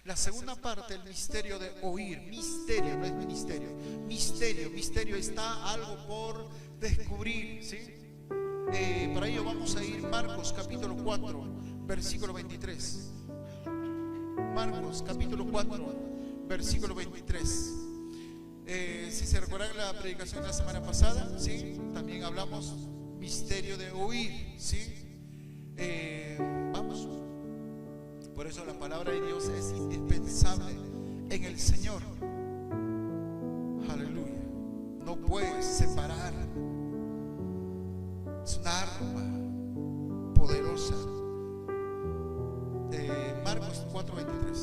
La segunda parte, el misterio de oír. Misterio, no es ministerio. Misterio está algo por descubrir, ¿sí? Para ello vamos a ir Marcos capítulo 4, versículo 23. Marcos capítulo 4, versículo 23. Si se recuerdan la predicación de la semana pasada, ¿sí? También hablamos misterio de oír, ¿sí? Vamos. Por eso la palabra de Dios es indispensable en el Señor. Aleluya. No puedes separar. Es una arma poderosa. Marcos 4:23.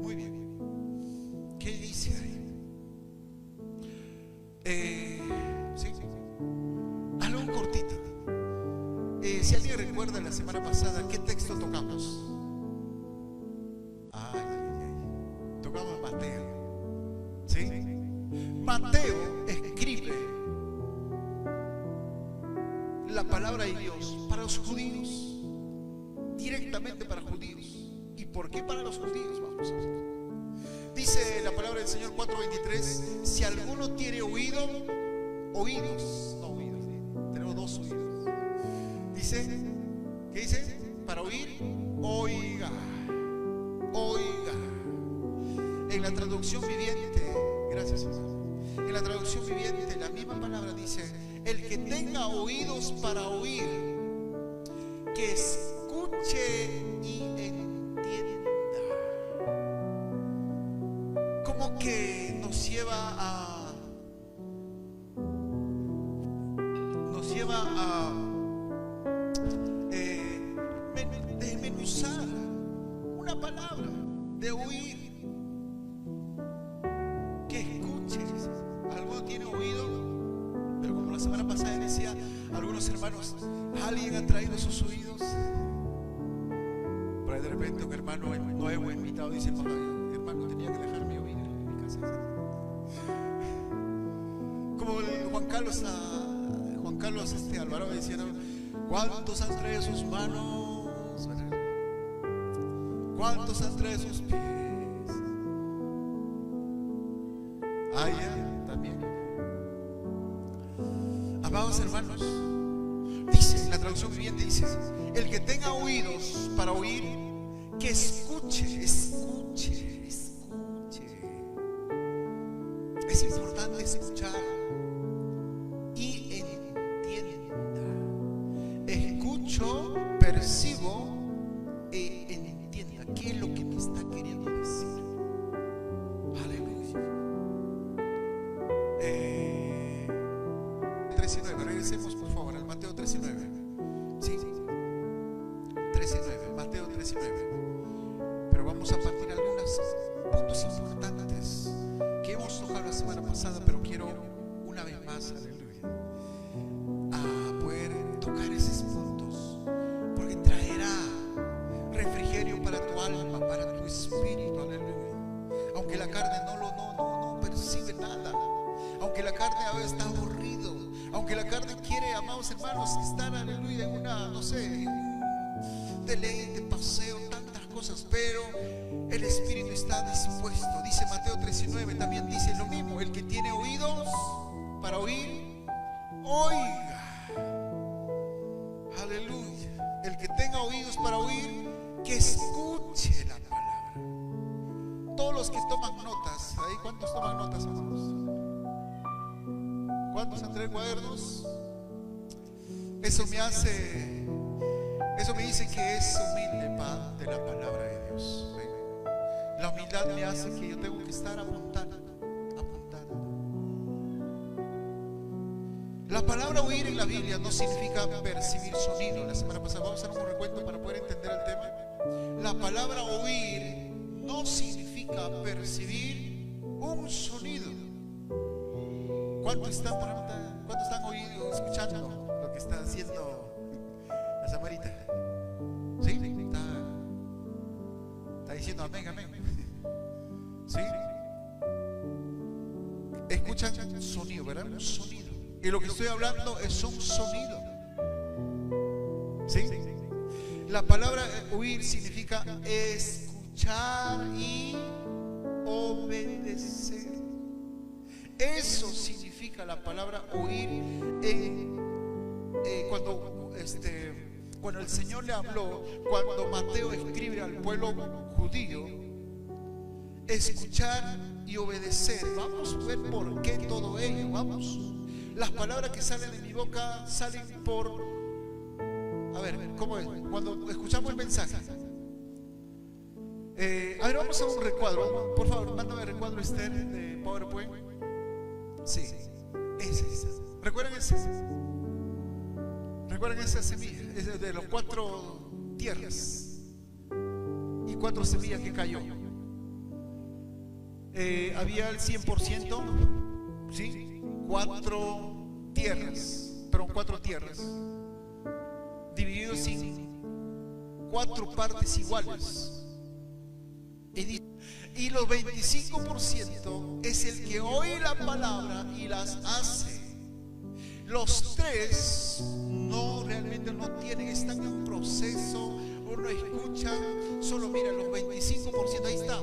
Muy bien. ¿Qué dice ahí? Sí. Algo cortito. Si alguien recuerda la semana pasada, ¿qué texto tocamos? Tocamos Mateo. ¿Sí? Mateo escribe la palabra de Dios para los judíos, directamente para judíos. ¿Y por qué para los judíos? Vamos a ver. Dice la palabra del Señor 4:23: si alguno tiene oídos, no oídos, tenemos dos oídos. Dice, ¿qué dice? Para oír, oiga. En la traducción viviente, gracias Señor, en la traducción viviente la misma palabra dice: el que tenga oídos para oír, que escuche y entienda. Como que nos lleva a desmenuzar una palabra de oír. Que escuche. Alguno tiene oído, pero como la semana pasada decía, algunos hermanos, alguien ha traído sus oídos. Pero de repente un hermano nuevo invitado dice: hermano, tenía que dejar mi oído en mi casa. Como el Juan Carlos Alvarado decía: ¿cuántos han traído sus manos? ¿Cuántos han traído sus pies? También. Amados hermanos, dice en la traducción viviente, dice: el que tenga oídos para oír, que escuche. Es importante escuchar y entienda. Escucho, percibo e entienda qué es lo que me está queriendo decir. Aleluya. 13:9, regresemos por favor al Mateo 13:9. Sí, 13:9, Mateo 13:9. Pero vamos a partir algunos puntos importantes que hemos tocado la semana pasada, pero quiero una vez más, aleluya, a poder tocar esos puntos, porque traerá refrigerio para tu alma, para tu espíritu, aleluya. Aunque la carne no percibe nada, aunque la carne a veces está aburrido, aunque la carne quiere, amados hermanos, estar, aleluya, en una, no sé, deleite, paseo, tantas cosas, pero el espíritu está dispuesto. Dice Mateo 13:9, también dice lo mismo: el que tiene oídos para oír, oiga. Aleluya. El que tenga oídos para oír, que escuche la palabra. Todos los que toman notas, ¿ahí cuántos toman notas, hermanos? ¿Cuántos han traído cuadernos? Eso me dice que es humilde de la palabra de Dios. La humildad me hace que yo tengo que estar apuntando. La palabra oír en la Biblia no significa percibir sonido. La semana pasada vamos a hacer un recuento para poder entender el tema. La palabra oír no significa percibir un sonido. ¿Cuántos están escuchando lo que está haciendo la Samarita? ¿Sí? Está diciendo amén, amén. ¿Sí? Escuchan sonido, ¿verdad? Un sonido. Y lo que estoy hablando es un sonido. ¿Sí? La palabra oír significa escuchar. escuchar y obedecer. Eso significa la palabra oír. Cuando el Señor le habló, cuando Mateo escribe al pueblo judío, escuchar y obedecer. Vamos a ver por qué todo ello. Vamos. Las palabras que salen de mi boca salen por... A ver, ¿cómo es? Cuando escuchamos el mensaje. A ver, vamos a un recuadro. Por favor, mándame el recuadro, Esther, de PowerPoint. Sí, ese. ¿Recuerdan ese? ¿Recuerdan esa semilla? Es de los 4 tierras y 4 semillas que cayó. Había el 100%, ¿sí? 4 tierras divididos en 4 partes iguales. Y los 25% es el que oye la palabra y las hace. Los 3 realmente no tienen, están en un proceso, uno escucha, solo mira los 25%, ahí está.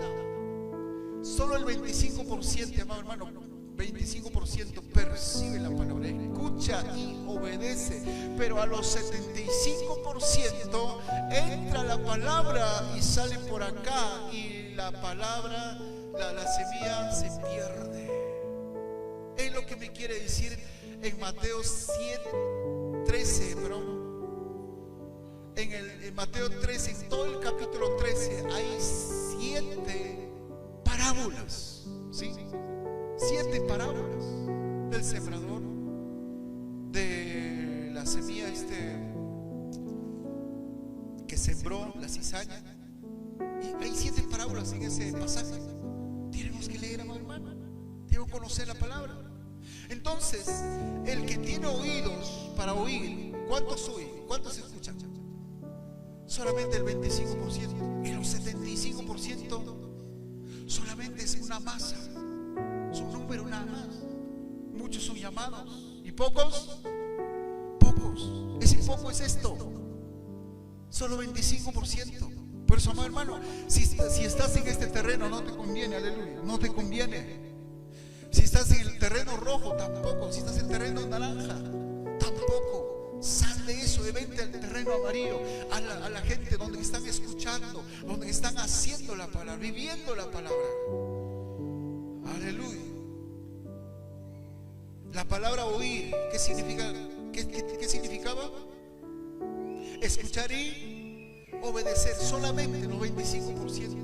Solo el 25%, amado hermano, 25% percibe la palabra, escucha y obedece. Pero a los 75% entra la palabra y sale por acá, y la palabra, la semilla se pierde. Es lo que me quiere decir en Mateo 13, en Mateo 13, en todo el capítulo 13 hay 7 parábolas, ¿sí? 7 parábolas del sembrador, de la semilla que sembró la cizaña. Y hay 7 parábolas en ese pasaje. Tenemos que leer, amado hermano, tenemos que conocer la palabra. Entonces, el que tiene oídos para oír, ¿cuántos oyen? ¿Cuántos escuchan? Solamente el 25%. Y los 75% solamente es una masa, es un número nada más. Muchos son llamados y pocos. Ese poco es esto, solo 25%. Por eso, amado hermano, si estás en este terreno, no te conviene, aleluya, no te conviene. Si estás en el terreno rojo, tampoco. Si estás en el terreno naranja, tampoco. Sal de eso y vente al terreno amarillo, a la gente donde están escuchando, donde están haciendo la palabra, viviendo la palabra. Aleluya. La palabra oír, ¿qué significa? ¿Qué significaba? Escuchar y obedecer. Solamente los 25%.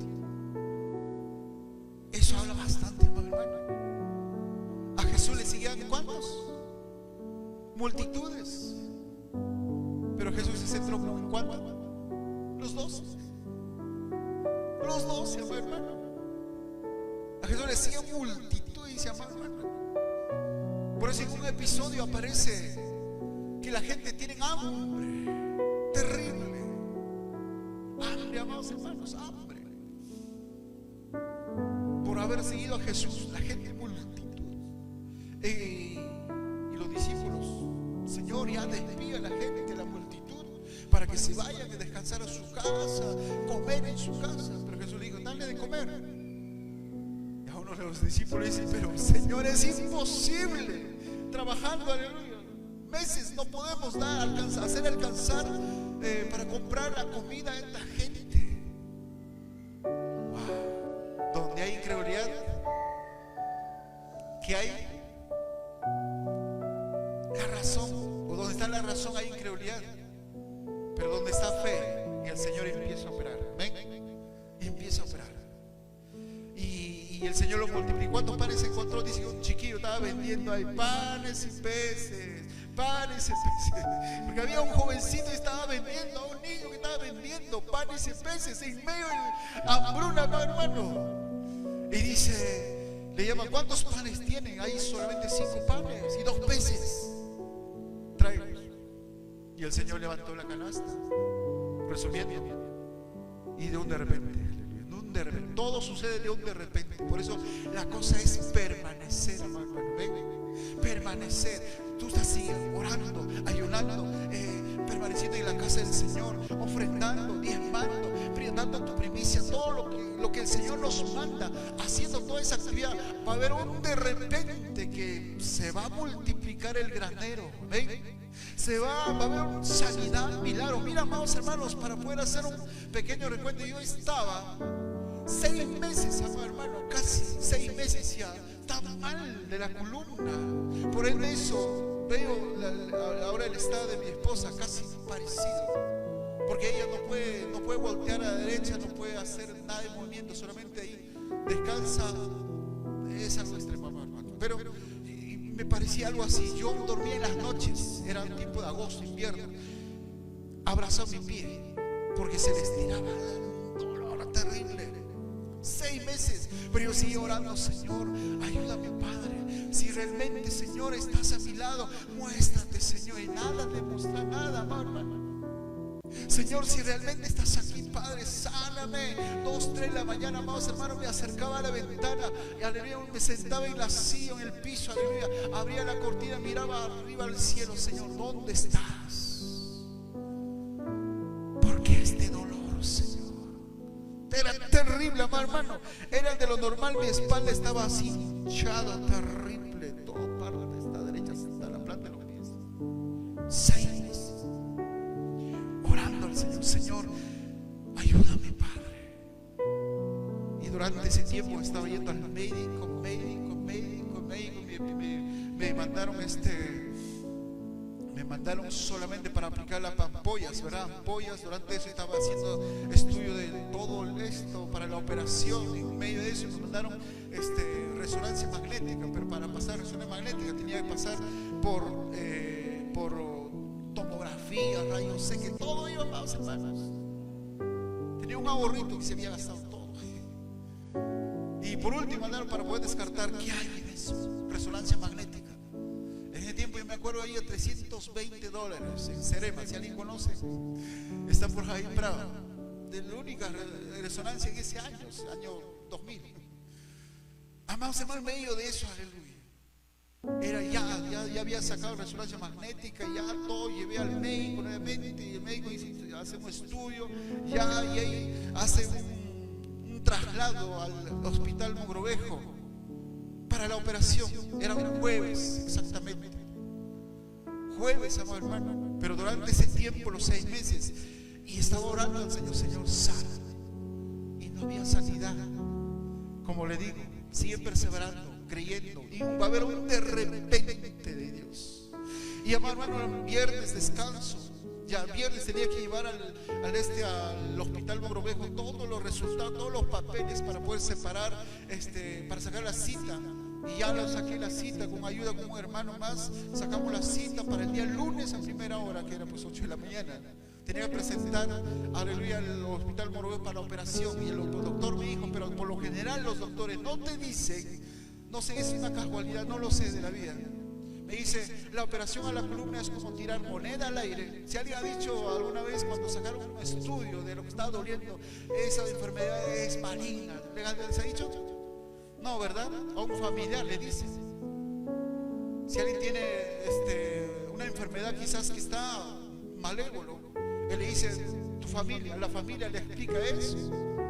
Eso habla bastante, hermano. A Jesús le seguían ¿cuántos? Multitudes. Pero Jesús se centró en ¿cuánto? Los 12. Los 12, hermano. A Jesús le seguían multitudes, hermano. Por eso en un episodio aparece que la gente tiene hambre terrible. Hambre, amados hermanos, hambre. Por haber seguido a Jesús, la gente multitud. Y los discípulos, Señor, ya despide a la gente, la multitud, para que se vayan a descansar a su casa, comer en su casa. Pero Jesús le dijo, dale de comer. Y a uno de los discípulos dice, pero Señor, es imposible. Trabajando, aleluya, meses no podemos hacer alcanzar para comprar la comida a esta gente. Wow. Donde hay incredulidad, ¿qué hay? La razón, o donde está la razón hay incredulidad. Pero donde está fe, el Señor empieza a operar. ¿Ven? Empieza a operar. Y el Señor lo multiplicó. ¿Cuántos panes encontró? Dice que un chiquillo estaba vendiendo ahí panes y peces. Panes y peces. Porque había un jovencito y estaba vendiendo, a un niño que estaba vendiendo panes y peces en medio de hambruna, hermano. Y dice, le llama, ¿cuántos panes tienen? Hay solamente 5 panes y 2 peces. Tráelos. Y el Señor levantó la canasta, resumiendo, y de un de repente, todo sucede de un de repente. Por eso la cosa es permanecer, hermano. Permanecer. tú estás así orando, ayunando, permaneciendo en la casa del Señor, ofrendando, diezmando, dando tu primicia, todo lo que el Señor nos manda, haciendo toda esa actividad, va a haber un de repente que se va a multiplicar el granero. ¿Ven? Va a haber sanidad, milagro. Mira, amados hermanos, para poder hacer un pequeño recuento, yo estaba 6 meses, amado hermano, casi 6 meses ya, estaba mal de la columna. Por ende eso veo ahora el estado de mi esposa casi parecido, porque ella no puede voltear a la derecha, no puede hacer nada de movimiento, solamente ahí descansa. Es algo extremo, hermano. Pero me parecía algo así. Yo dormía en las noches, era un tiempo de agosto, invierno, abrazaba mi pie porque se le estiraba, un dolor terrible. 6 meses, pero yo seguía orando: Señor, ayúdame, Padre. Si realmente, Señor, estás a mi lado, muéstrate, Señor. Y nada demuestra nada, hermano. Señor, si realmente estás aquí, Padre, sáname. 2, 3 de la mañana, amados hermanos, me acercaba a la ventana y aleluya, me sentaba en la silla, en el piso, aleluya, abría la cortina, miraba arriba al cielo: Señor, ¿dónde estás? ¿Por qué este dolor, Señor? Era terrible, amado hermano. Era de lo normal, mi espalda estaba así hinchada, terrible, toda parte, esta derecha hasta la planta de los pies. 6 meses orando al Señor: Señor, ayúdame, Padre. Y durante ese tiempo estaba yendo al médico. Me mandaron solamente para aplicar las ampollas, ¿verdad? Ampollas. Durante eso estaba haciendo estudio de todo esto para la operación. En medio de eso me mandaron resonancia magnética, pero para pasar resonancia magnética tenía que pasar por tomografía, rayos X, todo iba, amados hermanos. Tenía un ahorrito que se había gastado todo. Y por último mandaron para poder descartar qué hay en eso, resonancia magnética. En ese tiempo yo me acuerdo ahí a $320 en Cerema, si alguien conoce, está por ahí Prado, de la única resonancia en ese año 2000. Amados hermanos, en medio de eso, aleluya, era ya había sacado resonancia magnética, ya todo, llevé al médico nuevamente, y el médico dice: hace un estudio, y ahí hace un traslado al hospital Mogrovejo para la operación. Era un jueves, exactamente jueves, amado hermano. Pero durante ese tiempo, los 6 meses, y estaba orando al Señor: Señor, sana. Y no había sanidad. Como le digo, sigue perseverando, creyendo, y va a haber un de repente de Dios. Y amado hermano, el viernes descanso. Ya el viernes tenía que llevar al hospital Mogrovejo todos los resultados, todos los papeles para poder separar, para sacar la cita. Y ya lo saqué la cita con ayuda con un hermano más. Sacamos la cita para el día lunes a primera hora, que era pues 8 de la mañana. Tenía que presentar, aleluya, al hospital Mogrovejo para la operación. Y el doctor me dijo: pero por lo general los doctores no te dicen, no sé, es una casualidad, no lo sé de la vida. Me dice: la operación a la columna es como tirar moneda al aire. Si alguien ha dicho alguna vez, cuando sacaron un estudio de lo que estaba doliendo, esa enfermedad es maligna, ¿les ha dicho? No, ¿verdad? A un familiar le dice. Si alguien tiene una enfermedad quizás que está malévolo, él le dice: tu familia, la familia le explica eso.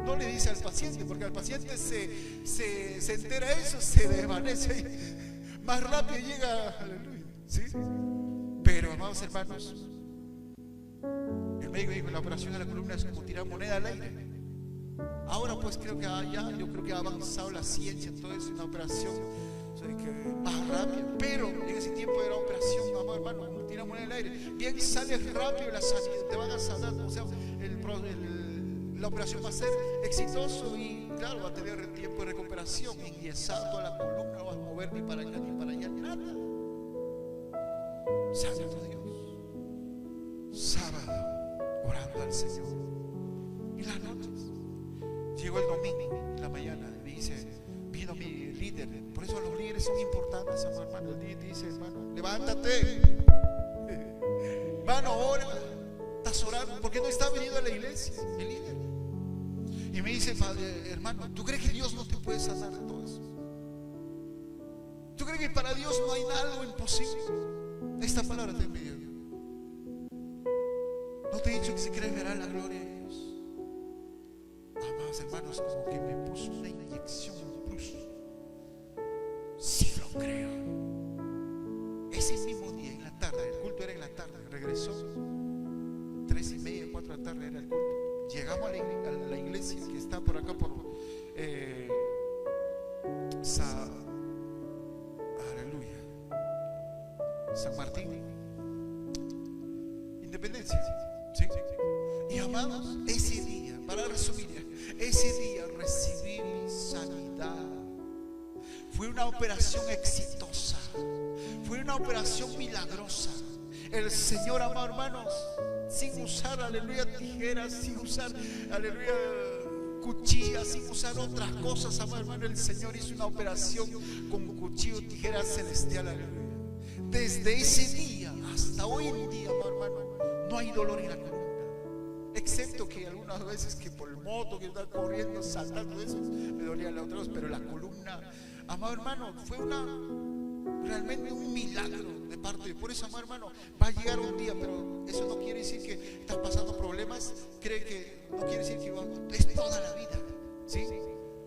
No le dice al paciente, porque al paciente se entera eso, se desvanece. Más rápido llega, aleluya, ¿sí? Pero, amados hermanos, el médico dijo: la operación de la columna es como tirar moneda al aire. Ahora pues creo que yo creo que ha avanzado la ciencia, entonces una operación más rápida. Pero en ese tiempo era operación, amado hermano, como tirar moneda al aire. Bien, sales rápido la sanidad, te van a sanar, o sea, la operación va a ser exitoso y claro, va a tener tiempo de recuperación. Enyesado toda la columna, no vas a mover ni para acá ni para allá, nada. Santo Dios. Sábado, orando al Señor. Y las noches. Llegó el domingo en la mañana, me dice: vino mi líder. Por eso los líderes son importantes, hermano. El líder dice: hermano, levántate, hermano, ora. Estás orando, porque no está venido a la iglesia el líder. Y me dice: hermano, ¿tú crees que Dios no te puede sanar de todo eso? ¿Tú crees que para Dios no hay algo imposible? Esta palabra te envió. No te he dicho que si crees verás la gloria de Dios. Amados hermanos, como que me puso una inyección, un plus. Sí lo creo. Ese mismo día en la tarde, el culto era en la tarde, regresó 3:30, 4 de la tarde era el culto. Llegamos a la iglesia que está por acá por aleluya, San Martín, Independencia, ¿sí? Y amados, ese día, para resumir, ese día recibí mi sanidad. Fue una operación exitosa, fue una operación milagrosa. El Señor, amados hermanos, sin usar, aleluya, tijeras, sin usar, aleluya, cuchillas, sin usar otras cosas, amados hermanos, el Señor hizo una operación con cuchillo, tijera celestial, aleluya. Desde ese día hasta hoy en día, amados hermanos, no hay dolor en la columna, excepto que algunas veces que por el moto que está corriendo, saltando, eso me dolía la otra vez, pero la columna, amado hermano, fue realmente un milagro de parte de. Por eso, amado hermano, va a llegar un día, pero eso no quiere decir que estás pasando problemas. Cree que no quiere decir que es toda la vida, ¿sí?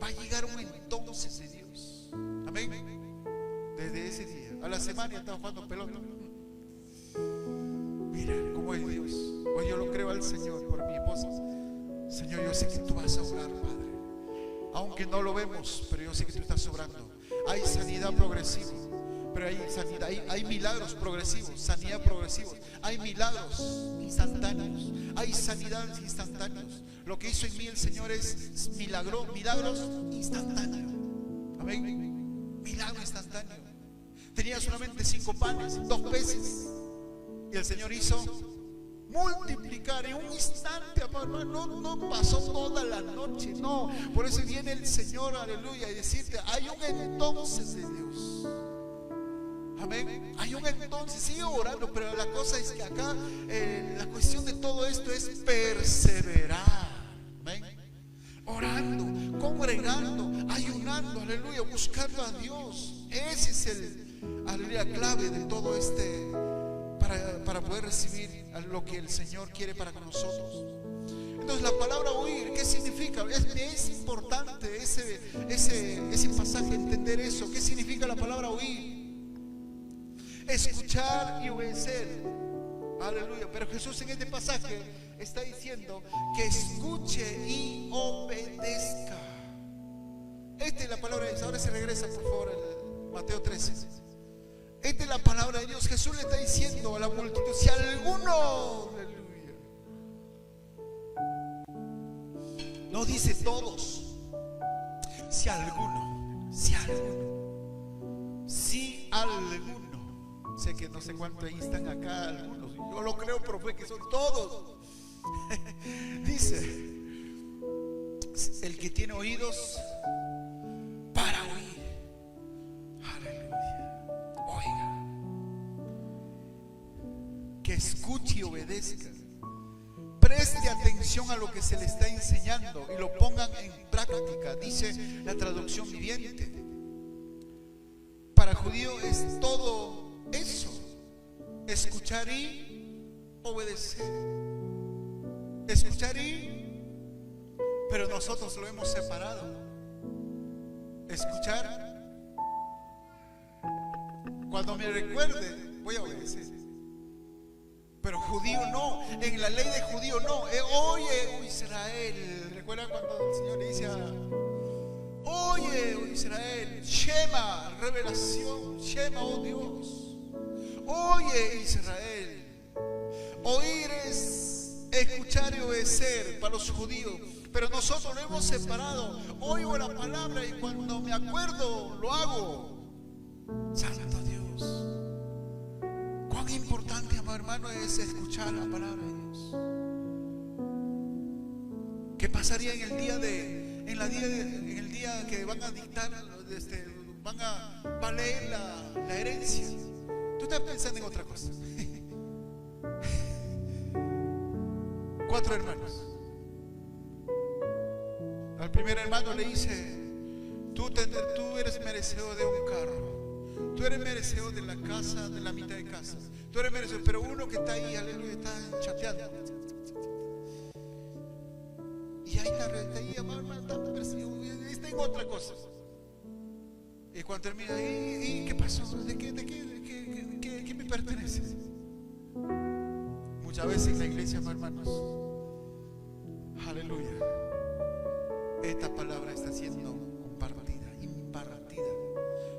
Va a llegar un entonces de Dios. Amén. Desde ese día a la semana ya estaba jugando pelota. Mira cómo es Dios. Hoy yo lo creo al Señor por mi esposa. Señor, yo sé que tú vas a obrar, Padre, aunque no lo vemos, pero yo sé que tú estás obrando. Hay sanidad progresiva, pero hay sanidad, hay milagros progresivos, sanidad progresivos, hay milagros instantáneos, hay sanidades instantáneos. Lo que hizo en mí el Señor es milagros instantáneos. Amén. Milagro instantáneo. Tenía solamente 5 panes, 2 peces, y el Señor hizo multiplicar en un instante, amado hermano. No pasó toda la noche, no. Por eso viene el Señor, aleluya, y decirte, hay un entonces de Dios. Amén. Hay un entonces, sigue orando, pero la cosa es que acá la cuestión de todo esto es perseverar. Amén. Orando, congregando, ayunando, aleluya, buscando a Dios. Ese es aleluya, clave de todo para poder recibir lo que el Señor quiere para con nosotros. Entonces, la palabra oír, ¿qué significa? Es importante ese pasaje, entender eso. ¿Qué significa la palabra oír? Escuchar y obedecer. Aleluya. Pero Jesús en este pasaje está diciendo que escuche y obedezca. Esta es la palabra de Dios. Ahora se regresa, por favor, el Mateo 13. Esta es la palabra de Dios. Jesús le está diciendo a la multitud: si alguno, aleluya, no dice todos, si alguno, sé que no sé cuántos ahí están acá, algunos, yo lo creo, pero fue que son todos. Dice: el que tiene oídos para oír, aleluya, oiga, que escuche y obedezca, preste atención a lo que se le está enseñando y lo pongan en práctica. Dice la traducción viviente. Para judío es todo eso: escuchar y obedecer, escuchar pero nosotros lo hemos separado. Escuchar, cuando me recuerde voy a obedecer, pero judío no. En la ley de judío no. Oye, Israel, ¿recuerdan cuando el Señor le dice oye, Israel, Shema, revelación, Shema, oh Dios, oye, Israel? Oír es escuchar y obedecer para los judíos, pero nosotros lo hemos separado. Oigo la palabra y cuando me acuerdo lo hago. Santo Dios, cuán importante, amado hermano, es escuchar la palabra de Dios. ¿Qué pasaría en el día que van a dictar, van a leer la herencia? Tú estás pensando en otra cosa. 4 hermanos. Al primer hermano le dice: tú eres merecedor de un carro. Tú eres merecedor de la casa, de la mitad de casa. Tú eres merecedor, pero uno que está ahí, aleluya, está chateando. Y ahí está ahí, está en otra cosa. Y cuando termina, ¿y qué pasó? ¿De qué me pertenece? Muchas veces en la iglesia, hermanos, aleluya, esta palabra está siendo compartida, impartida,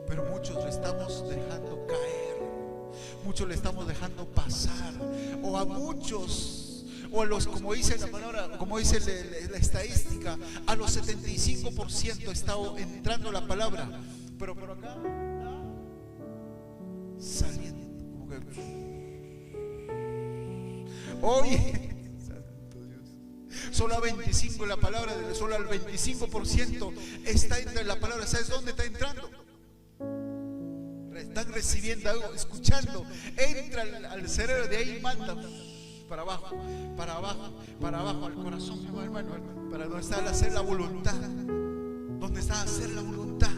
pero muchos le estamos dejando caer, muchos le estamos dejando pasar, o a muchos, o a los, como dice la palabra, como dice la estadística, a los 75% está entrando la palabra, pero por acá saliendo, como que oye, solo a 25 la palabra, solo al 25% está en la palabra. ¿Sabes dónde está entrando? Están recibiendo algo, escuchando, entra al cerebro, de ahí manda para abajo, para abajo, para abajo al corazón, hermano, para donde está el hacer la voluntad, donde está hacer la voluntad.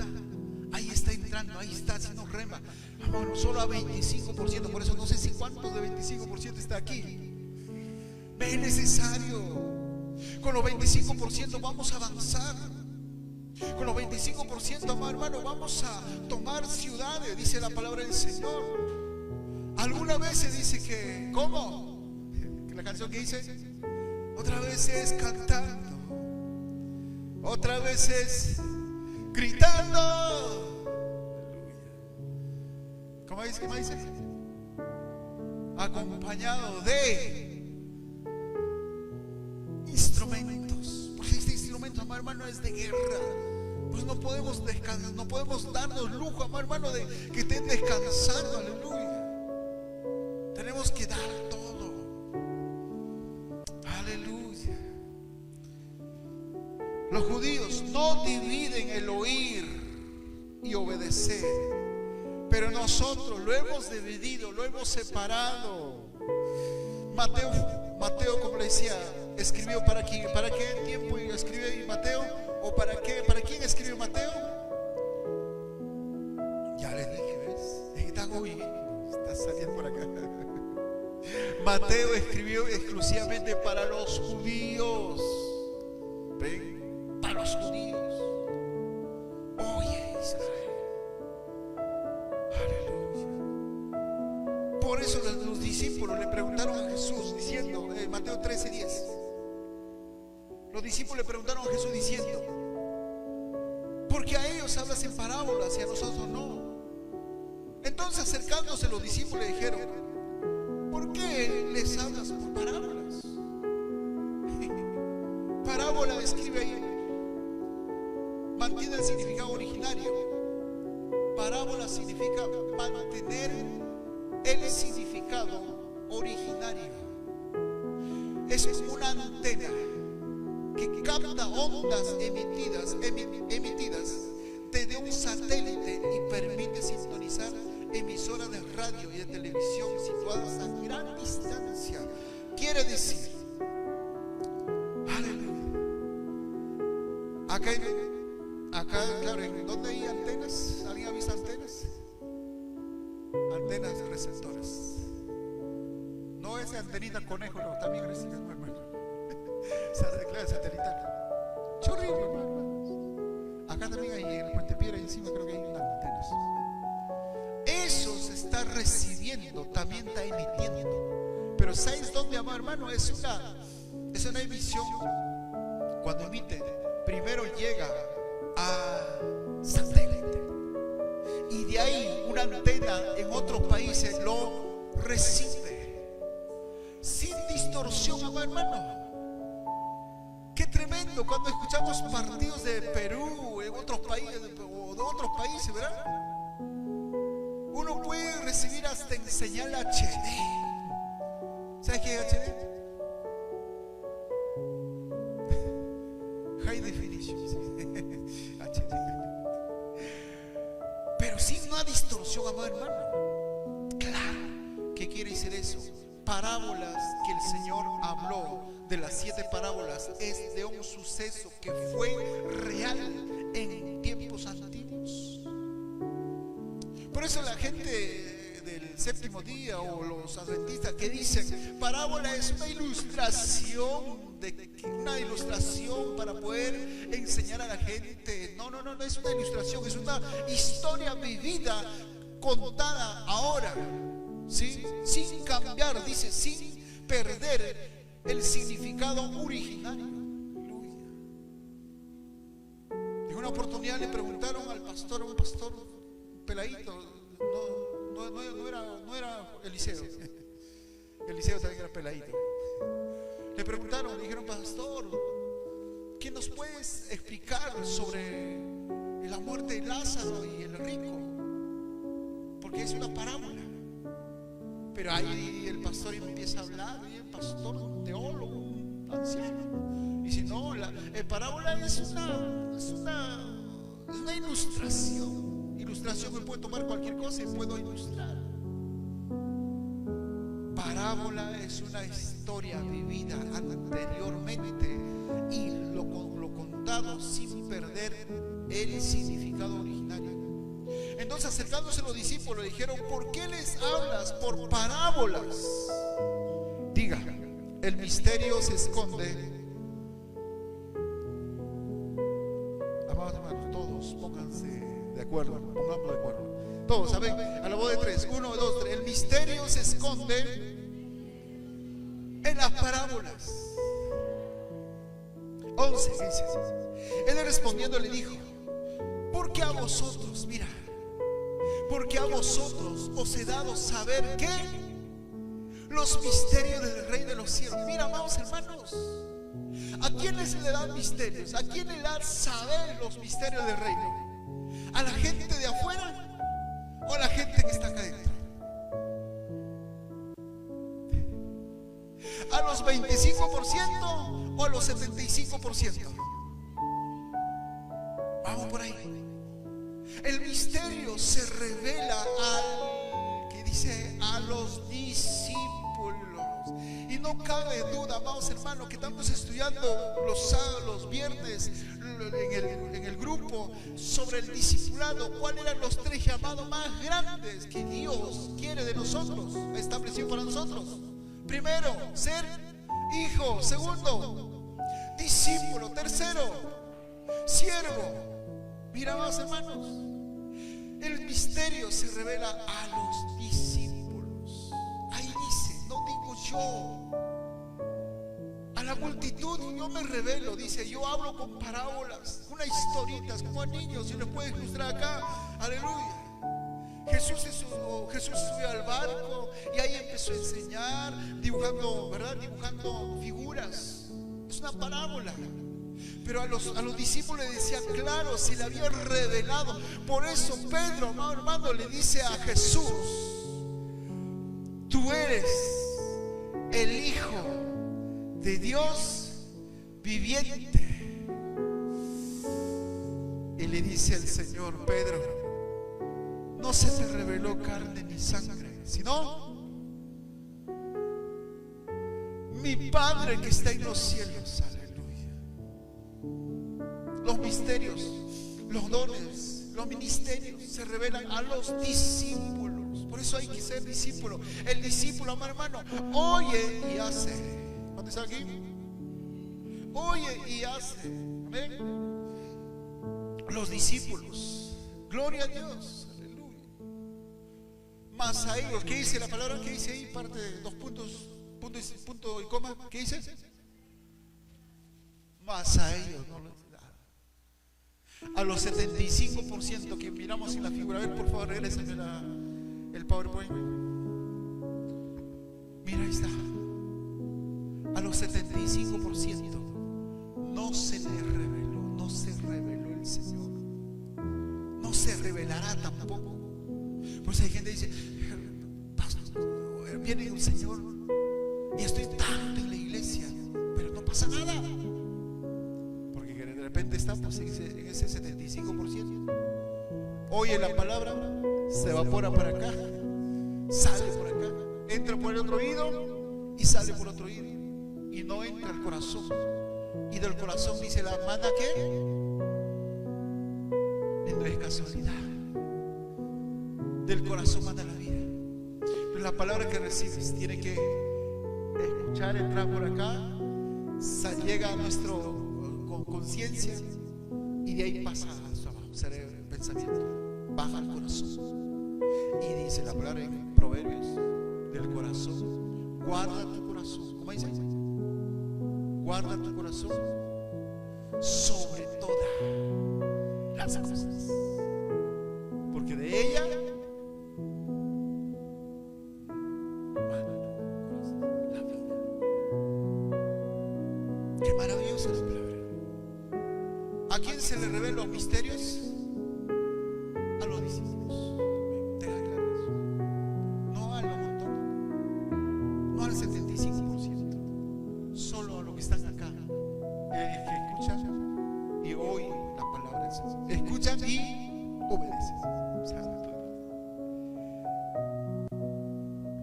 Ahí está entrando, ahí está haciendo rema. Hermano, solo a 25%, por eso no sé si cuántos de 25% está aquí. Es necesario. Con los 25% vamos a avanzar. Con los 25%, hermano, vamos a tomar ciudades, dice la palabra del Señor. Alguna vez se dice que, ¿cómo? Que la canción que dice, otra vez es cantando, otra vez es gritando. ¿Cómo dice? ¿Cómo dice? Acompañado de instrumentos, porque este instrumento, hermano, es de guerra. Pues no podemos descansar, no podemos darnos lujo, hermano, de que estén descansando, aleluya. Tenemos que dar todo, aleluya. Los judíos no dividen el oír y obedecer, pero nosotros lo hemos dividido, lo hemos separado. Mateo, como le decía, escribió para qué tiempo escribió Mateo, o para quién escribió Mateo. Ya les dije, ¿ves? Está saliendo por acá. Mateo escribió exclusivamente para los judíos. ¿Ven? Para los judíos. Oye, Israel. Aleluya. Por eso los discípulos le preguntaron a Jesús diciendo, Mateo 13:10. Los discípulos le preguntaron a Jesús diciendo, ¿por qué a ellos hablas en parábolas y a nosotros no? Entonces, acercándose los discípulos le dijeron, ¿por qué les hablas por parábolas? Parábola escribe ahí, mantiene el significado originario. Parábola significa mantener el significado originario. Es como una antena que capta ondas emitidas desde un satélite y permite sintonizar emisoras de radio y de televisión situadas a gran distancia. Quiere decir, aleluya, acá, claro, ¿en dónde hay antenas? ¿Alguien ha visto antenas? Antenas receptoras. No es antenita conejo, no, también recibe, hermano. Se declara satelital. Chorrillo, hermano. Acá también hay en el Puente Piedra y encima creo que hay unas antenas. Eso se está recibiendo, también está emitiendo. Pero ¿sabes dónde, hermano? Es una emisión. Cuando emite, primero llega a satélite y de ahí una antena en otros países lo recibe sin distorsión, hermano. Qué tremendo cuando escuchamos partidos de Perú en otros países o de otros países, ¿verdad? Uno puede recibir hasta en señal HD. ¿Sabes qué es HD? High Definition. HD. Pero sin una distorsión, hermano. Claro, ¿qué quiere decir eso? Parábolas que el Señor habló, de las 7 parábolas, es de un suceso que fue real en tiempos antiguos. Por Por eso la gente del séptimo día o los adventistas que dicen parábola es una ilustración para poder enseñar a la gente. No es una ilustración, es una historia vivida, contada ahora, ¿sí? Sin cambiar, dice, sin perder el significado originario. En una oportunidad le preguntaron al pastor, a un pastor peladito, no era Eliseo. Eliseo también era peladito. Le preguntaron, le dijeron, pastor, ¿qué nos puedes explicar sobre la muerte de Lázaro y el rico? Porque es una parábola. Pero ahí el pastor empieza a hablar, y el pastor teólogo, un anciano, y dice, no, el parábola es una ilustración. Ilustración me puede tomar cualquier cosa y puedo ilustrar. Parábola es una historia vivida anteriormente y lo contado sin perder el significado originario. Entonces, acercándose los discípulos, le dijeron, ¿por qué les hablas por parábolas? Diga, el misterio se esconde. Amados hermanos, todos pónganse de acuerdo, pongamos de acuerdo. Todos, a ver, a la voz de tres, 1, 2, 3. El misterio se esconde en las parábolas. 11 dice, él respondiendo le dijo, porque a vosotros, mira, porque a vosotros os he dado saber que los misterios del reino de los cielos. Mira, amados hermanos, ¿a quiénes le dan misterios? ¿A quién le dan saber los misterios del reino? ¿A la gente de afuera o a la gente que está acá adentro? ¿A los 25% o a los 75%? Vamos por ahí. El misterio se revela a los discípulos. Y no cabe duda, amados hermanos, que estamos estudiando los sábados, los viernes en el grupo sobre el discipulado. ¿Cuáles eran los 3 llamados más grandes que Dios quiere de nosotros, establecido para nosotros? Primero, ser hijo. Segundo, discípulo. Tercero, siervo. Mira, amados hermanos, el misterio se revela a los discípulos. Ahí dice, no digo yo. A la multitud yo me revelo, dice, yo hablo con parábolas, unas historitas, como a niños, si les puede ilustrar acá. Aleluya. Jesús subió al barco y ahí empezó a enseñar, dibujando, ¿verdad? Dibujando figuras. Es una parábola. Pero a los discípulos les decía claro, se le había revelado. Por eso Pedro, amado hermano, le dice a Jesús, tú eres el Hijo de Dios viviente. Y le dice el Señor, Pedro, no se te reveló carne ni sangre, sino mi Padre que está en los cielos. Los misterios, los dones, los ministerios se revelan a los discípulos. Por eso hay que ser discípulo. El discípulo, amado hermano, oye y hace. ¿Cuántos están aquí? Oye y hace. Amén. Los discípulos, gloria a Dios. Aleluya. Mas a ellos, ¿qué dice la palabra? ¿Qué dice ahí? Parte de 2 puntos, punto y coma. ¿Qué dice? Mas a ellos no les da. A los 75% que miramos en la figura. A ver, por favor, regrésame el PowerPoint. Mira, ahí está. A los 75% no se le reveló, no se reveló el Señor. No se revelará tampoco. Por eso hay gente que dice, pastor, viene un Señor y estoy tanto en la iglesia, pero no pasa nada. Porque de repente estamos en ese 75%. Oye la palabra, se evapora para acá, sale por acá, entra por el otro oído y sale por otro oído, y no entra al corazón. Y del corazón dice la hermana que no es casualidad. Del corazón manda la vida. Pero la palabra que recibes tiene que escuchar, entrar por acá, llega a nuestro conciencia y de ahí pasa a su cerebro, pensamiento, baja al corazón. Y dice la palabra en Proverbios, del corazón, guarda tu corazón. ¿Cómo dice? Guarda tu corazón sobre todas las cosas, porque de ella la vida. Qué maravillosa es la palabra. ¿A quién se le revelan los misterios? A los discípulos. Deja claro eso. No a lo montón, no al 75%, solo a los que están acá, que escuchan y oyen la palabra del Señor. Escuchan y obedecen.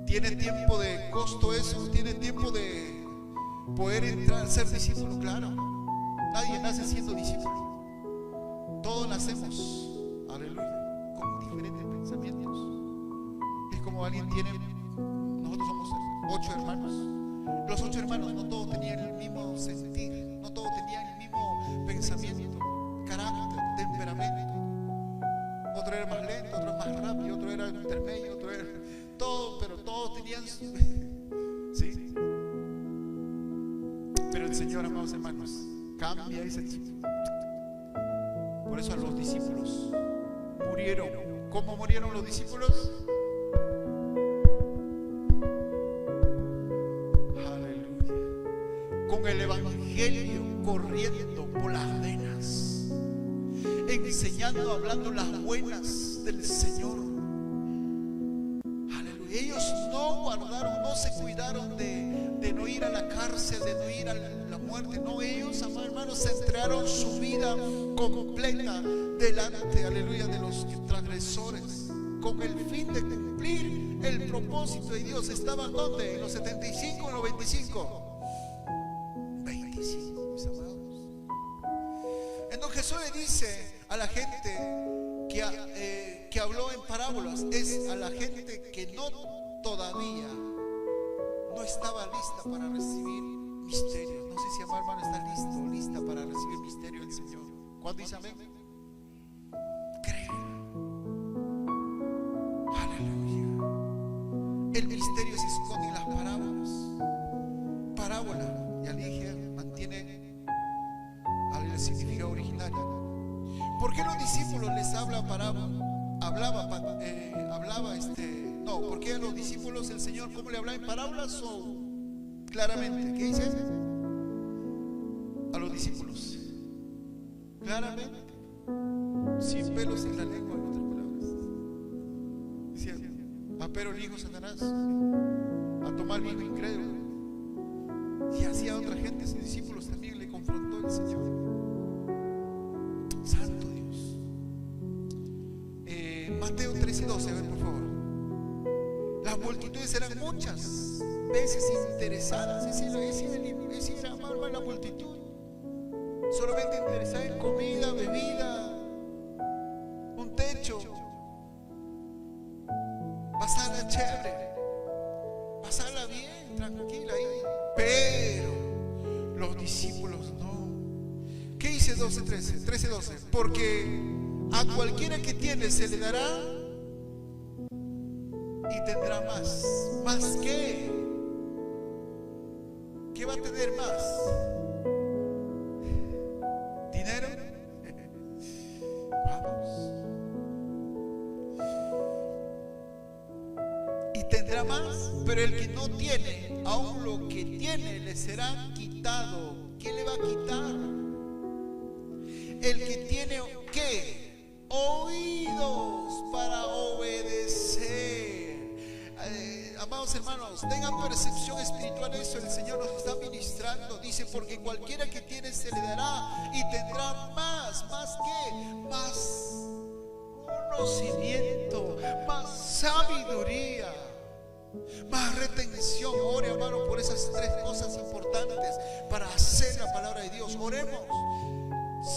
¿Tiene tiempo de costo eso? ¿Tiene tiempo de poder entrar a ser discípulo? Claro. Nadie nace siendo discípulo. Todos nacemos, aleluya, con diferentes pensamientos. Es como alguien tiene, nosotros somos 8 hermanos. Los 8 hermanos no todos tenían el mismo sentir, no todos tenían el mismo pensamiento, carácter, temperamento. Otro era más lento, otro más rápido, otro era intermedio, otro era todo, pero todos tenían ¿sí? Pero el Señor, amados hermanos, cambia ese chip. Por eso a los discípulos murieron. ¿Cómo murieron los discípulos? Aleluya. Con el evangelio corriendo por las venas, enseñando, hablando las buenas del Señor. Aleluya. Ellos no guardaron, no se cuidaron de no ir a la cárcel, de no ir a la muerte. No, ellos, amados hermanos, se entregaron su vida completa delante, aleluya, de los transgresores, con el fin de cumplir el propósito de Dios. ¿Estaban dónde? ¿En los 75 o en los 25? 25, mis amados. Entonces Jesús le dice a la gente que habló en parábolas, es a la gente que todavía no estaba lista para recibir misterios. No sé si amado hermano está listo o lista para recibir el misterio del Señor. ¿Cuándo dice amén? Cree. Aleluya. El misterio se esconde en las parábolas. Parábola, ya le dije, mantiene el significado original. ¿Por qué los discípulos les habla parábola? ¿Por qué a los discípulos el Señor cómo le hablaba en parábolas o claramente? ¿Qué dice? A los discípulos claramente, sin pelos en la lengua, en otras palabras. Decía, pero el hijo de Satanás, a tomar vino incrédulo. Y hacía a otra gente, sus discípulos también le confrontó el Señor. Santo Dios. Mateo 13:12, a ver por favor. Las multitudes eran muchas veces interesadas. Esa era más la multitud. Solamente interesada en comida, bebida, un techo, pasarla chévere, pasarla bien, tranquila ahí. Pero los discípulos no. ¿Qué dice 13:12? Porque a cualquiera que tiene se le dará y tendrá más. ¿Más qué? ¿Qué va a tener más? ¿Dinero? Vamos. Y tendrá más, pero el que no tiene, aún lo que tiene le será quitado. ¿Qué le va a quitar? El que tiene, ¿qué? Oídos para obedecer. Amados hermanos, tengan percepción espiritual de eso. El Señor nos está ministrando. Dice, porque cualquiera que tiene se le dará y tendrá más. ¿Más qué? Más conocimiento, más sabiduría, más retención. Ore, hermano, por esas 3 cosas importantes para hacer la palabra de Dios. Oremos.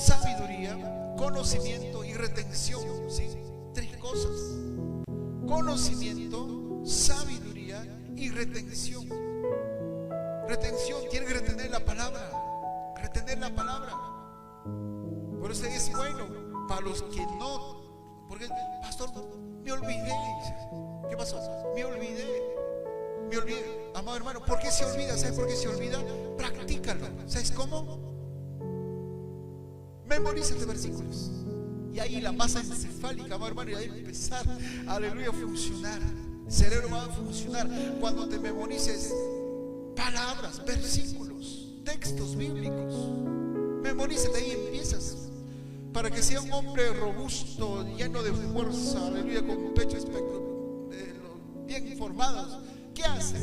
Sabiduría, conocimiento y retención. ¿Sí? 3 cosas. conocimiento, sabiduría y retención. Retención, tiene que retener la palabra. Retener la palabra. Por eso es bueno para los que no. Porque, pastor, me olvidé. ¿Qué pasó? Me olvidé. Amado hermano, ¿por qué se olvida? ¿Sabes por qué se olvida? Practícalo. ¿Sabes cómo? Memorízate versículos. Y ahí la masa encefálica, amado hermano, y ahí empezar, aleluya, a funcionar. El cerebro va a funcionar cuando te memorices palabras, versículos, textos bíblicos. Memorízate, ahí empiezas. Para que sea un hombre robusto, lleno de fuerza, aleluya, con pechos bien formados. ¿Qué hace?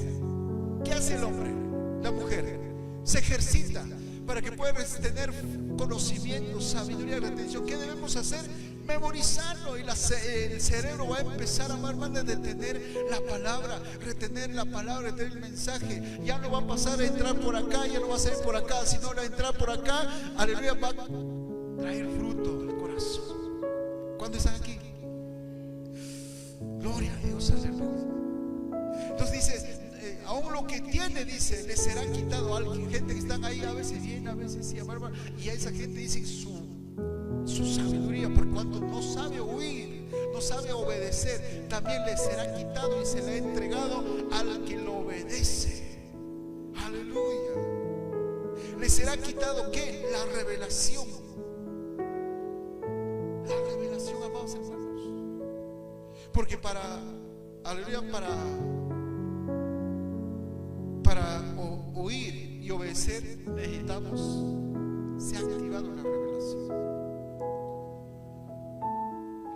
¿Qué hace el hombre? La mujer se ejercita para que puedas tener conocimiento, sabiduría y retención. ¿Qué debemos hacer? Memorizarlo, y el cerebro va a empezar a detener la palabra, retener la palabra, retener el mensaje. Ya no va a pasar a entrar por acá, ya no va a ser por acá, sino a entrar por acá, aleluya, va a traer fruto al corazón. ¿Cuándo están aquí? Gloria a Dios, aleluya. Entonces dice, aún lo que tiene, dice, le será quitado a alguien. Gente que están ahí, a veces bien, a veces sí, y a esa gente dice su sabiduría, por cuanto no sabe oír, no sabe obedecer, también le será quitado y se le ha entregado al que lo obedece. Aleluya. Le será quitado, ¿qué? La revelación. La revelación, amados hermanos. Porque aleluya, para oír y obedecer necesitamos se ha activado la revelación.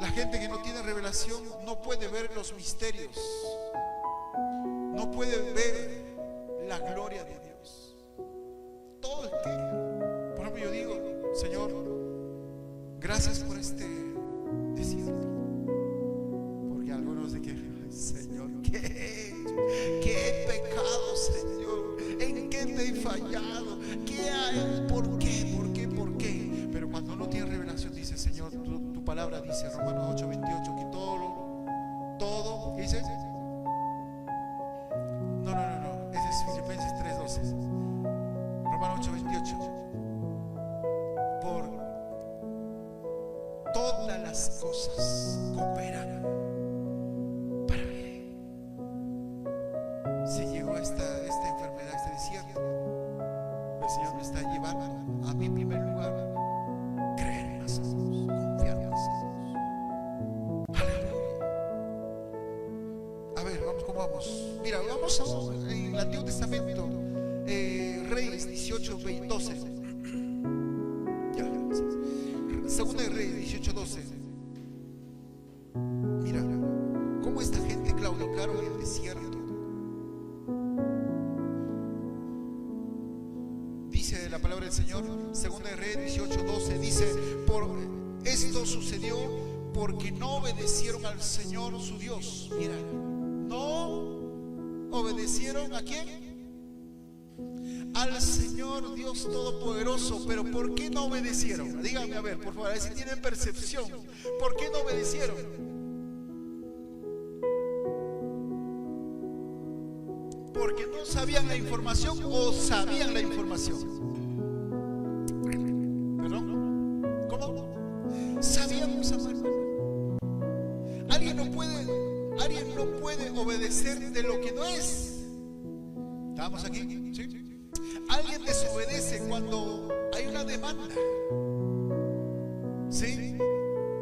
La gente que no tiene revelación no puede ver los misterios, no puede ver la gloria de Dios. Todo el que, por ejemplo, yo digo, Señor, gracias por este desierto, porque algunos se quejan, Señor, ¿qué pecado, Señor? ¿En qué te he fallado? ¿Qué hay? ¿Por qué? Pero cuando no tiene revelación, dice, Señor, tu palabra dice, Romanos 8:28, que todo, ¿qué dice? No, ese es Filipenses 3:12. Romanos 8:28. Por todas las cosas cooperan para bien. Si llegó esta enfermedad, este desierto, el Señor me está llevando a mi primer lugar. Creer más en Dios, confiar más en Dios. Aleluya. A ver, ¿cómo vamos? Mira, vamos en el Antiguo Testamento, Reyes 18:12. Segunda de Reyes 18:12. Mira cómo esta gente claudicaron en el desierto. Dice la palabra del Señor, segunda de Reyes 18:12, dice, por esto sucedió porque no obedecieron al Señor su Dios. Mira, no obedecieron ¿a quién? Al Señor Dios Todopoderoso. Pero ¿por qué no obedecieron? Díganme, a ver, por favor, a ver si tienen percepción. ¿Por qué no obedecieron? Porque no sabían la información o sabían la información. ¿Perdón? ¿Cómo? Sabíamos, hermano. Alguien no puede obedecer de lo que no es. ¿Estamos aquí? ¿Sí? Alguien desobedece cuando hay una demanda. ¿Sí?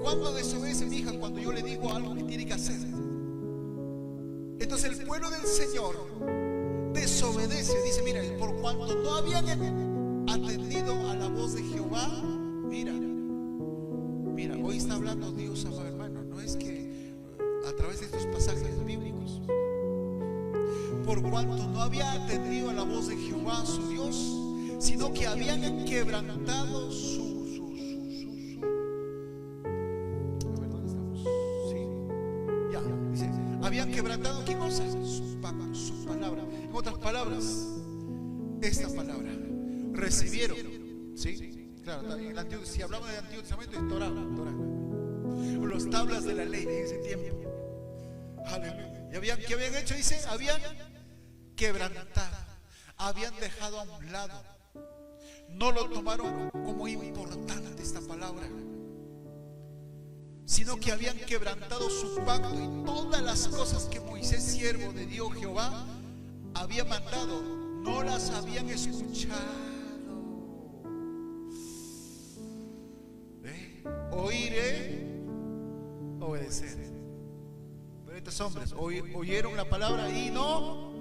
¿Cuándo desobedece mi hija? Cuando yo le digo algo que tiene que hacer. Entonces el pueblo del Señor desobedece. Dice, mira, por cuanto no habían atendido a la voz de Jehová. Mira, hoy está hablando Dios, amado hermano. No es que a través de estos pasajes bíblicos, por cuanto no había atendido a la voz de Jehová su Dios, sino que habían quebrantado a ver, ¿dónde estamos? Sí, ya, dice, habían quebrantado ¿qué cosa? Su palabra. En otras palabras, esta palabra recibieron, ¿sí? Claro, si hablamos del Antiguo Testamento es Torah, las tablas de la ley en ese tiempo. Aleluya. ¿Y qué habían hecho? Dice, habían quebrantado, habían dejado a un lado, no lo tomaron como importante esta palabra, sino que habían quebrantado su pacto, y todas las cosas que Moisés, siervo de Dios Jehová, había mandado, no las habían escuchado. Oír, obedecer. Pero estos hombres oyeron la palabra y no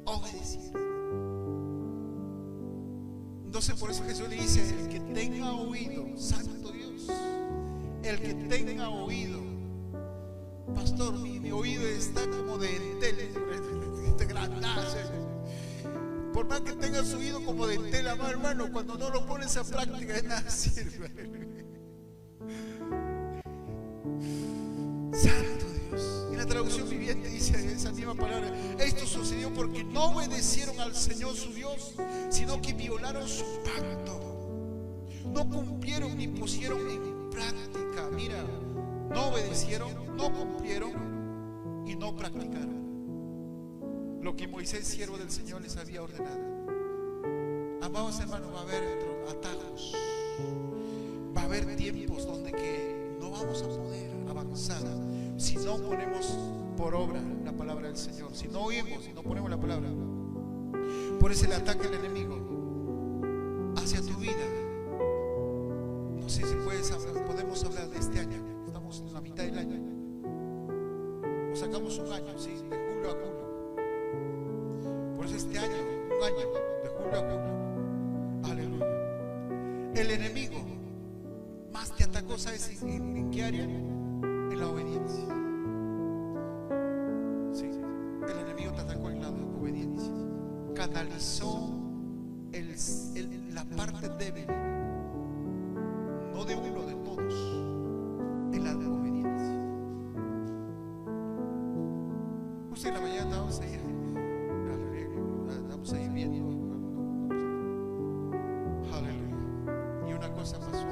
obedecieron. Entonces por eso Jesús le dice: el que tenga oído, santo Dios, el que tenga oído. Pastor, mi oído está como de tela, por más que tengas oído como de tela, hermano, cuando no lo pones a práctica de nada sirve. Santo Dios. Y la traducción viviente dice esa misma palabra: esto sucedió porque no obedecieron al Señor su Dios, sino que violaron su pacto, no cumplieron ni pusieron en práctica. Mira, no obedecieron, no cumplieron y no practicaron lo que Moisés, siervo del Señor, les había ordenado. Amados hermanos, va a haber atajos, va a haber tiempos donde que no vamos a poder avanzar si no ponemos por obra la palabra del Señor, si no oímos, si no ponemos la palabra. Por eso el ataque del enemigo hacia tu vida. No sé si podemos hablar de este año. Estamos en la mitad del año, o sacamos un año, sí, de julio a julio. Por eso este año, un año, de julio a julio. Aleluya. El enemigo más te atacó, ¿sabes en qué área? En la obediencia. Sí, el enemigo te atacó en la obediencia. Canalizó la parte débil, no de uno, de todos, en la obediencia. Usted en la mañana estábamos ahí viendo, aleluya, y una cosa pasó,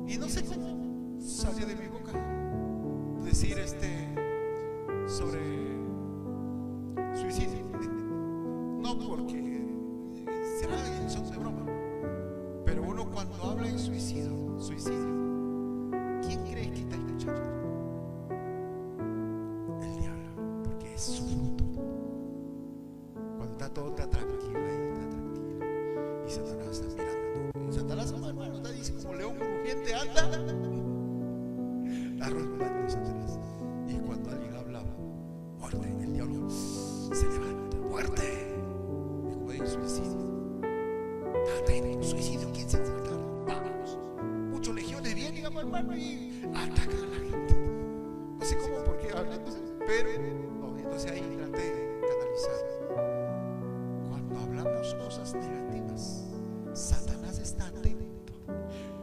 y no sé cómo salió de mi boca decir sobre suicidio. No porque será en son de broma, pero uno cuando habla en suicidio, ¿quién cree que está escuchando? El diablo, porque es su fruto. Cuando está todo, está tranquilo ahí, está tranquilo, y Satanás está mirando. Y Satanás, hermano, está dice como león rugiente, anda arrojando Satanás. Y cuando alguien habla muerte, el diablo se levanta: muerte. Es como hay suicidio. Suicidio, ¿quién se va a matar? Vamos. Muchos legiones vienen, hermano, y atacan a la gente. No sé cómo, por qué hablan, pero no, entonces ahí traté de canalizar. Cuando hablamos cosas negativas, Satanás está atento.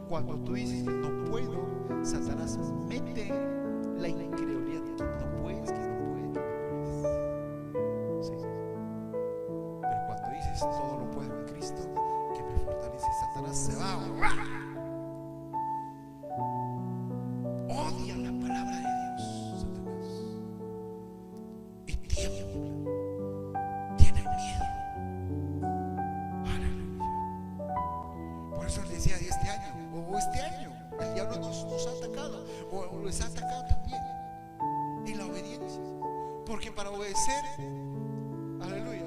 Cuando tú dices que no puedo, Satanás mete la incredulidad. No puedes, que no puedes, que no puedes. Sí. Pero cuando dices todo lo puedo en Cristo que me fortalece, Satanás se va. Odia la palabra de Dios, Satanás, y tiembla, tiene miedo. Aleluya. Por eso les decía, este año el diablo nos ha atacado, o les ha atacado también en la obediencia, porque para obedecer, aleluya,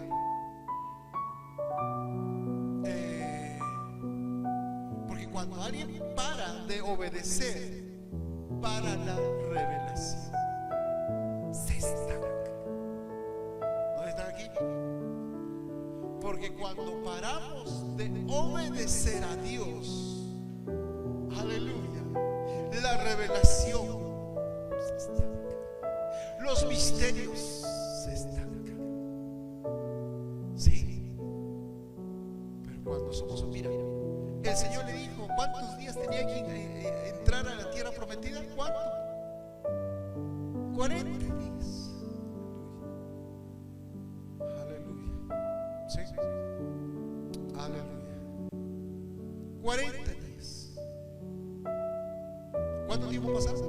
porque cuando alguien para de obedecer, para la revelación, se estanca. ¿Dónde están aquí? Porque cuando paramos de obedecer a Dios, aleluya, la revelación se estanca, los misterios se estancan. Sí, pero cuando somos, mira, el Señor le dijo cuántos días tenía que entrar a la tierra prometida. ¿Cuánto? 40 días. Aleluya. Sí. Aleluya. 40 días. ¿Cuánto tiempo pasaron?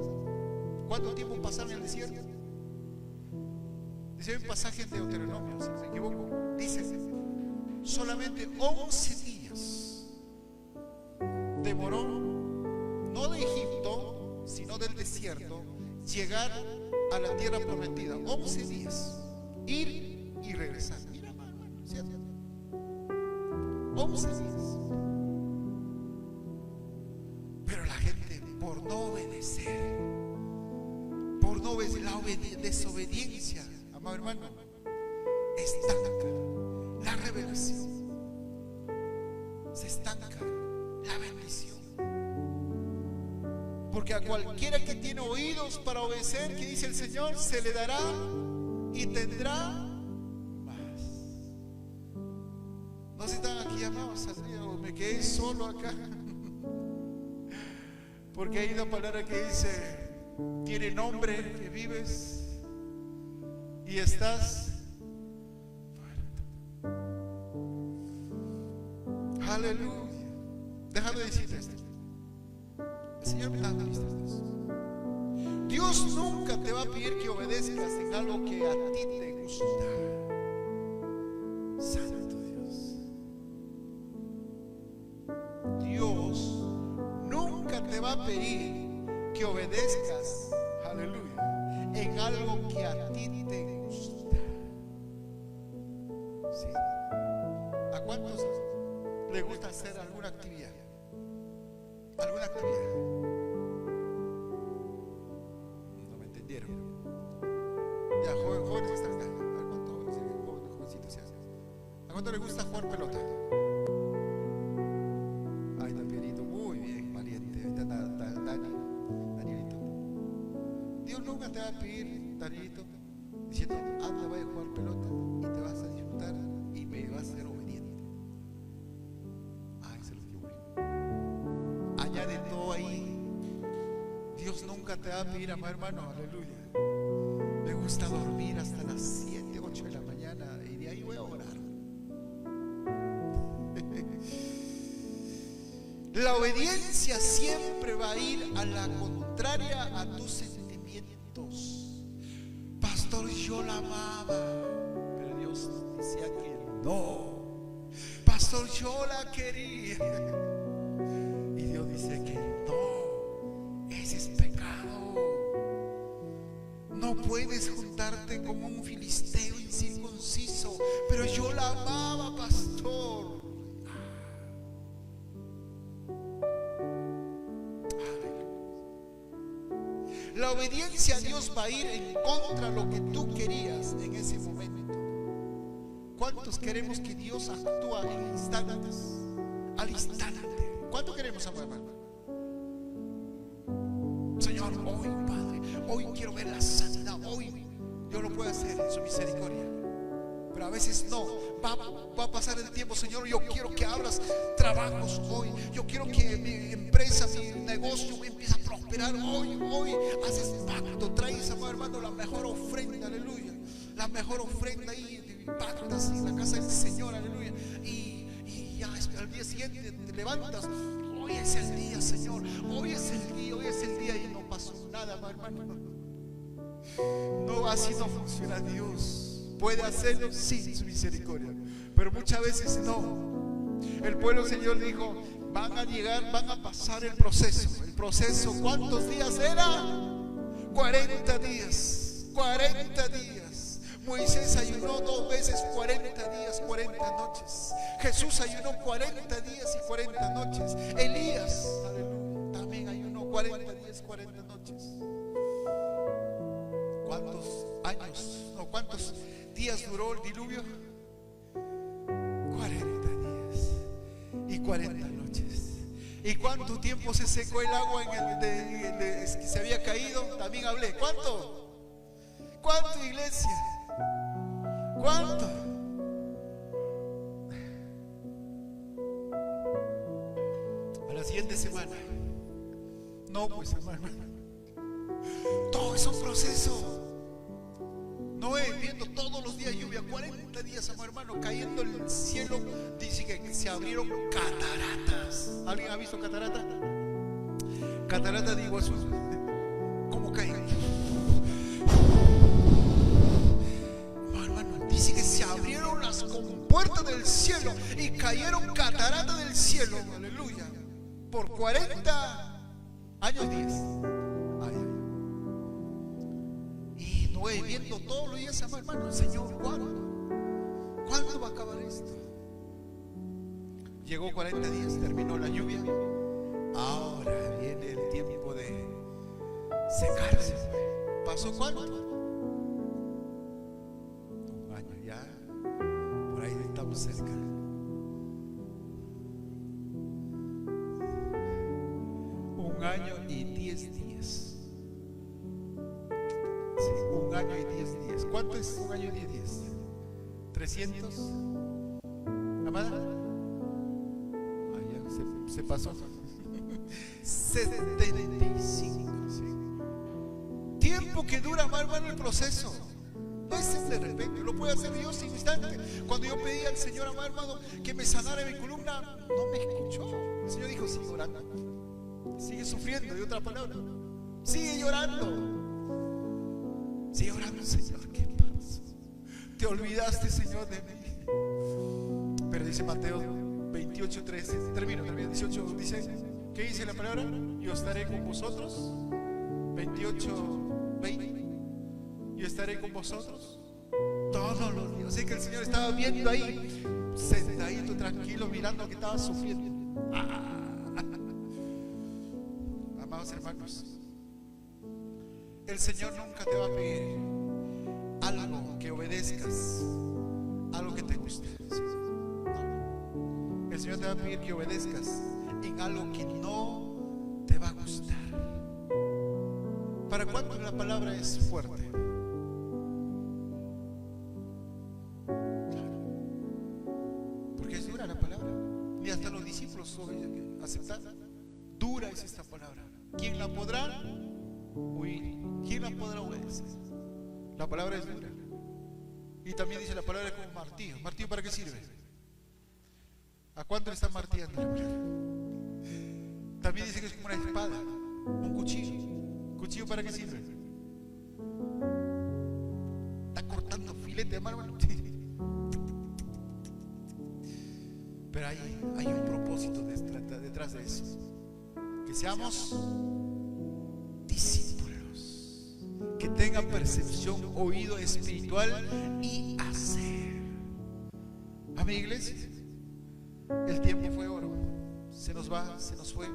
¿Cuánto tiempo pasaron en el desierto? Dice un pasaje de Deuteronomio, si no me equivoco, dice solamente 11 días demoró, no de Egipto, sino del desierto, llegar a la tierra prometida. 11 días, ir y regresar. Mira, hermano, ¿cierto? 11 días. Pero la gente, por no obedecer, la desobediencia, amado hermano, estanca la revelación, se estanca la bendición. Porque a cualquiera que tiene oídos para obedecer, que dice el Señor, se le dará y tendrá más. No sé si están aquí llamados al día o me quedé solo acá. Porque hay una palabra que dice: tiene nombre que vives y estás. Aleluya. Déjame decirte esto. El Señor me está ministrando esto. Dios nunca te va a pedir que obedezcas en algo que a ti te gusta. Santo Dios. Dios nunca te va a pedir que obedezcas, aleluya, en algo que a ti te gusta. ¿Sí? ¿A cuántos les gusta hacer alguna actividad? ¿Alguna actividad? No me entendieron. Ya, jóvenes que están acá. ¿A cuántos jovencitos se hacen? ¿A cuánto les gusta jugar pelota? Ahí está Pierito, muy bien, valiente. Ahí está Danielito. Dios nunca te va a pedir, Danielito, diciendo: anda, vaya a jugar pelota y te vas a disfrutar y me vas a ser obediente. Eso es lo que voy. Añade todo ahí. Dios nunca te va a pedir, amado hermano, aleluya, me gusta dormir hasta las 7, 8 de la mañana y de ahí voy a orar. La obediencia siempre va a ir a la contraria a tus sentimientos. Pastor, yo la amaba, pero Dios decía que no. Pastor, yo la quería, y Dios dice que no. Ese es pecado. No puedes juntarte con un filisteo incircunciso. Pero yo la amaba, pastor. La obediencia a Dios va a ir en contra de lo que tú querías en ese momento. ¿Cuántos queremos que Dios actúe en instantes? Al instante. ¿Cuánto queremos, amado hermano? Señor, hoy, Padre, hoy quiero ver la sanidad. Hoy Dios lo puede hacer en su misericordia. Pero a veces no. Va a pasar el tiempo. Señor, yo quiero que abras trabajos hoy. Yo quiero que mi empresa, mi negocio empiece a prosperar hoy. Haces pacto, traes, amado hermano, la mejor ofrenda, aleluya. La mejor ofrenda ahí, pactas en la casa del Señor, aleluya. Y ya al día siguiente te levantas. Hoy es el día, Señor. Hoy es el día y no pasó nada, amado hermano. No, así no funciona Dios. Puede hacerlo, sí, su misericordia, pero muchas veces no. El pueblo del Señor dijo: van a pasar el proceso. ¿Cuántos días era? 40 días. 40 días. Moisés ayunó 2 veces, 40 días, 40 noches. Jesús ayunó 40 días y 40 noches. Elías, aleluya, también ayunó 40 días, 40 noches. ¿Cuántos años? No, ¿cuántos días duró el diluvio? 40 días y 40 noches. ¿Y cuánto tiempo se secó el agua que se había caído? También hablé. ¿Cuánto? ¿Cuánto, iglesia? ¿Cuánto? A la siguiente semana. No, pues, hermano, todo es un proceso. Noé viendo todos los días lluvia, 40 días, amado hermano, cayendo el cielo. Dice que se abrieron cataratas. ¿Alguien ha visto cataratas? Catarata de Iguazú. ¿Cómo cae? Hermano, dice que se abrieron las compuertas del cielo y cayeron cataratas del cielo. Aleluya. Por 40 años 10. Y Noé viendo todo lo días, hermano, Señor, ¿cuándo va a acabar esto? Llegó 40 días, terminó la lluvia. Ahora viene el tiempo de secarse. ¿Pasó cuánto? Un año ya. Por ahí estamos cerca. Un año y 10 días. Sí, un año y 10 días. ¿Cuánto es un año y 10 días? 300. ¿Amada? Se pasó. 75. Sí. Tiempo que dura más, hermano, el proceso. No es de repente, lo puede hacer Dios en un instante. Cuando yo pedí al Señor, hermano, que me sanara mi columna, no me escuchó. El Señor dijo: sigue orando, sigue sufriendo. De otra palabra, sigue llorando, sigue orando. Señor, ¿qué pasa? Te olvidaste, Señor, de mí. Pero dice Mateo 28:13, termino 18, dice, ¿qué dice la palabra? Yo estaré con vosotros. 28:20, yo estaré con vosotros todos los días. Así que el Señor estaba viendo ahí, sentadito, tranquilo, mirando que estaba sufriendo. Amados hermanos, el Señor nunca te va a pedir algo que obedezcas, algo que te guste. El Señor te va a pedir que obedezcas en algo que no te va a gustar. ¿Para cuánto la palabra es fuerte? Claro, porque es dura la palabra. Ni hasta los discípulos aceptan. Dura es esta palabra. ¿Quién la podrá oír? ¿Quién la podrá obedecer? La palabra es dura. Y también dice la palabra como martillo. ¿Martillo para qué sirve? ¿A cuánto le están martillando? También dice que es como una espada, un cuchillo. ¿Cuchillo para qué sirve? Está cortando filete, hermano. Pero hay un propósito detrás de eso. Que seamos discípulos, que tengan percepción, oído espiritual y hacer. Amén, iglesia. El tiempo fue oro, se nos va, se nos fue.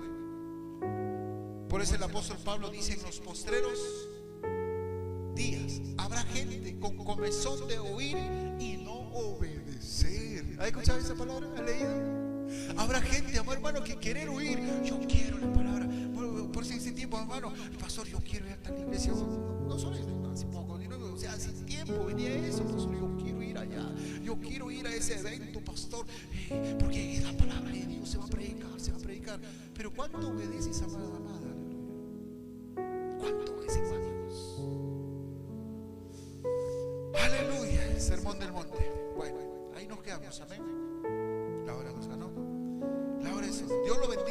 Por eso el apóstol Pablo dice: en los postreros días habrá gente con comezón de oír y no obedecer. ¿Ha escuchado esa palabra? ¿Ha leído? Habrá gente, hermano, que querer oír. Yo quiero la palabra. Por ese tiempo, hermano, pastor, yo quiero ir a tal iglesia. No solo hace poco, o sea, hace tiempo venía eso. Pastor, yo quiero ir allá, yo quiero ir a ese evento, pastor, porque la palabra de Dios se va a predicar. Pero ¿cuánto obedeces, amada? ¿Cuánto obedeces a Dios? Aleluya, el sermón del monte. Bueno, ahí nos quedamos, amén. La hora nos ganó. La hora es Dios lo bendiga.